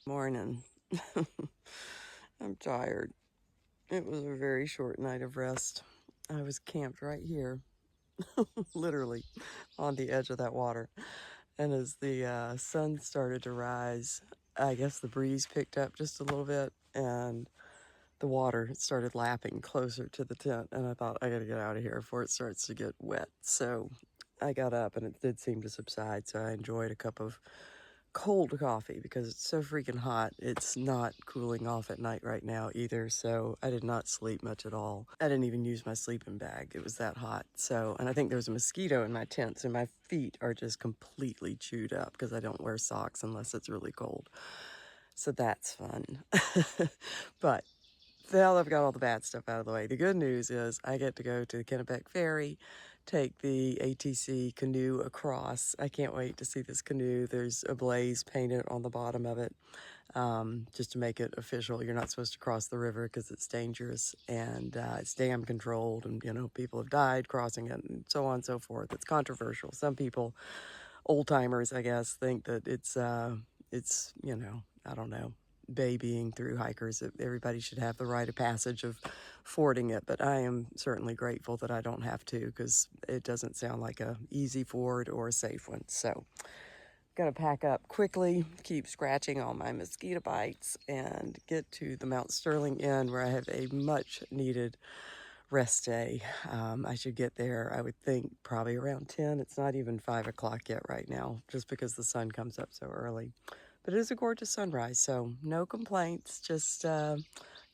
Morning. I'm tired. It was a very short night of rest. I was camped right here, literally on the edge of that water. And as the sun started to rise, I guess the breeze picked up just a little bit and the water started lapping closer to the tent. And I thought, I gotta get out of here before it starts to get wet. So I got up and it did seem to subside. So I enjoyed a cup of cold coffee because it's so freaking hot. It's not cooling off at night right now either, so I did not sleep much at all. I didn't even use my sleeping bag. It was that hot. So, and I think there's a mosquito in my tent, so my feet are just completely chewed up because I don't wear socks unless it's really cold. So that's fun. But now I've got all the bad stuff out of the way. The good news is I get to go to the Kennebec ferry, take the ATC canoe across. I can't wait to see this canoe. There's a blaze painted on the bottom of it, just to make it official. You're not supposed to cross the river because it's dangerous and it's dam controlled, and people have died crossing it and so on and so forth. It's controversial. Some people, old timers, I guess, think that it's I don't know, babying through hikers. Everybody should have the rite of passage of fording it, but I am certainly grateful that I don't have to because it doesn't sound like a easy ford or a safe one. So gotta pack up quickly, keep scratching all my mosquito bites, and get to the Mount Sterling Inn where I have a much needed rest day. I should get there, I would think, probably around 10. It's not even 5 o'clock yet right now, just because the sun comes up so early. But it is a gorgeous sunrise, so no complaints, just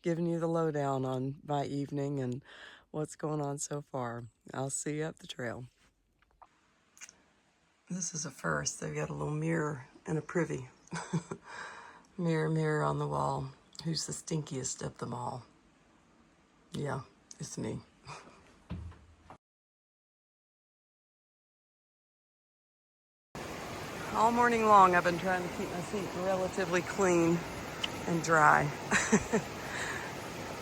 giving you the lowdown on my evening and what's going on so far. I'll see you up the trail. This is a first. They've got a little mirror and a privy. Mirror, mirror on the wall. Who's the stinkiest of them all? Yeah, it's me. All morning long, I've been trying to keep my feet relatively clean and dry.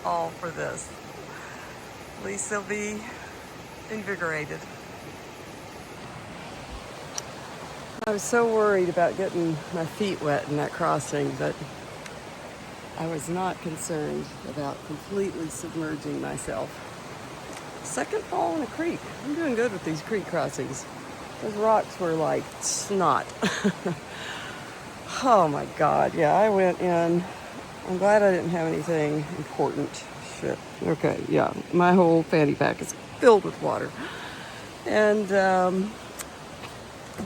All for this. At least they'll be invigorated. I was so worried about getting my feet wet in that crossing, but I was not concerned about completely submerging myself. Second fall in a creek. I'm doing good with these creek crossings. Those rocks were like snot. Oh my God, yeah, I went in. I'm glad I didn't have anything important. Shit. Okay, yeah, my whole fanny pack is filled with water. And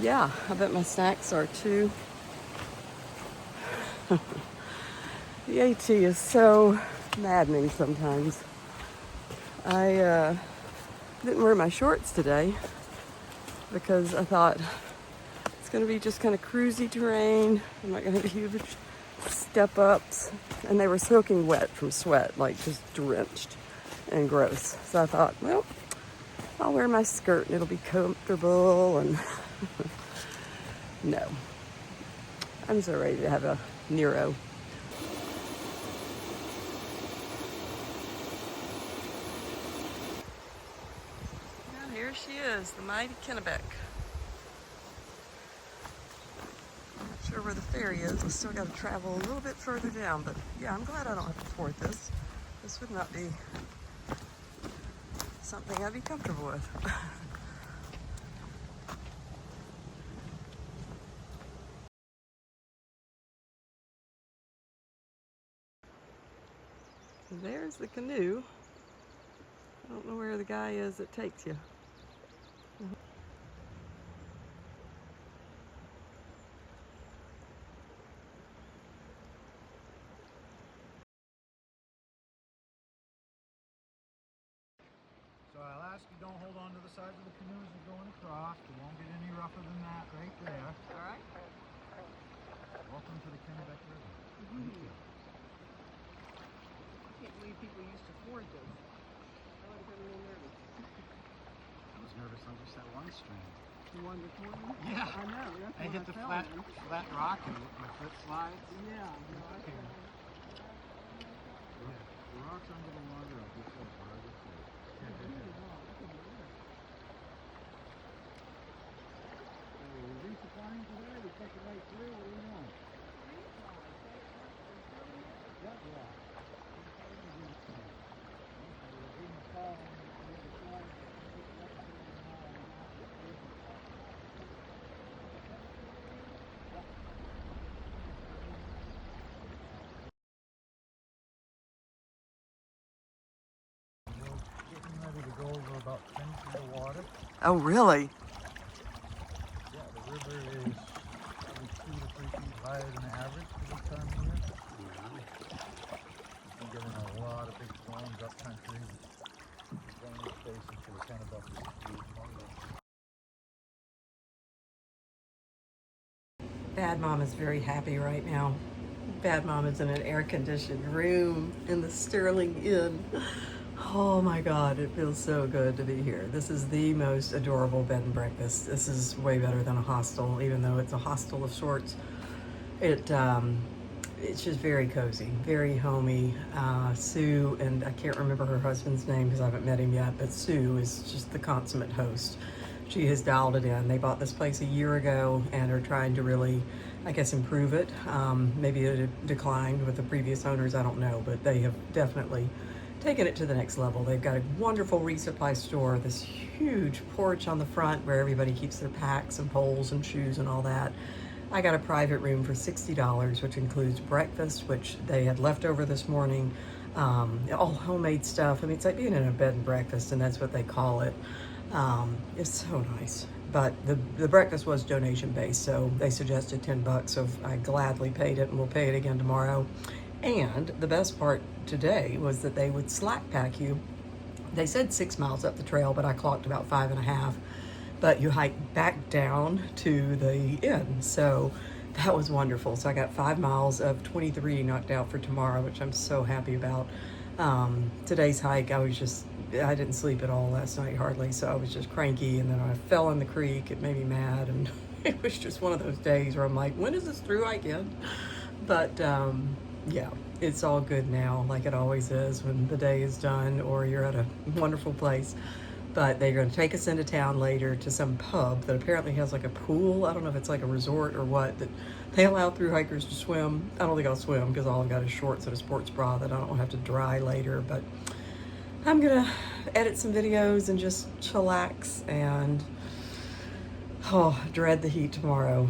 yeah, I bet my snacks are too. The AT is so maddening sometimes. I didn't wear my shorts today because I thought it's going to be just kind of cruisy terrain. I'm not going to have huge step ups. And they were soaking wet from sweat, like just drenched and gross. So I thought, well, I'll wear my skirt and it'll be comfortable. And no, I'm so ready to have a Nero. And here she is, the mighty Kennebec. Not sure where the ferry is. I still got to travel a little bit further down, but yeah, I'm glad I don't have to port this. This would not be something I'd be comfortable with. There's the canoe. I don't know where the guy is that takes you. So I'll ask you don't hold on to the sides of the canoe as you're going across. It won't get any rougher than that right there. All right. Welcome to the Kennebec River. Thank you. I can't believe people used to ford this. I would have been a little nervous. I was nervous on just that one strand. The one this morning? Yeah. I know. That's I hit the flat rock and my foot slides. Yeah. Okay. Yeah. The rocks under the water are good for hard to see. Resupplying today? We take it right through? What do you want? about 10 feet of water. Oh, really? Yeah, the river is probably 2 to 3 feet higher than average for this time of year. We're getting a lot of big storms up country. The drainage basin for the Kennebec is humongous. Bad Mom is very happy right now. Bad Mom is in an air-conditioned room in the Sterling Inn. Oh my God, it feels so good to be here. This is the most adorable bed and breakfast. This is way better than a hostel, even though it's a hostel of sorts. It's just very cozy, very homey. Sue, and I can't remember her husband's name because I haven't met him yet, but Sue is just the consummate host. She has dialed it in. They bought this place a year ago and are trying to really, I guess, improve it. Maybe it declined with the previous owners, I don't know, but they have definitely taken it to the next level. They've got a wonderful resupply store, this huge porch on the front where everybody keeps their packs and poles and shoes and all that. I got a private room for $60, which includes breakfast, which they had left over this morning, all homemade stuff. I mean, it's like being in a bed and breakfast, and that's what they call it. It's so nice. But the breakfast was donation based, so they suggested $10, so I gladly paid it, and we'll pay it again tomorrow. And the best part today was that they would slack pack you. They said 6 miles up the trail, but I clocked about 5.5. But you hike back down to the inn. So that was wonderful. So I got 5 miles of 23 knocked out for tomorrow, which I'm so happy about. Today's hike, I didn't sleep at all last night, hardly. So I was just cranky, and then I fell in the creek. It made me mad, and it was just one of those days where I'm like, when is this through hike end? But yeah, it's all good now, like it always is when the day is done or you're at a wonderful place. But they're going to take us into town later to some pub that apparently has like a pool. I don't know if it's like a resort or what, that they allow through hikers to swim. I don't think I'll swim because all I've got is shorts and a sports bra that I don't have to dry later. But I'm going to edit some videos and just chillax and dread the heat tomorrow.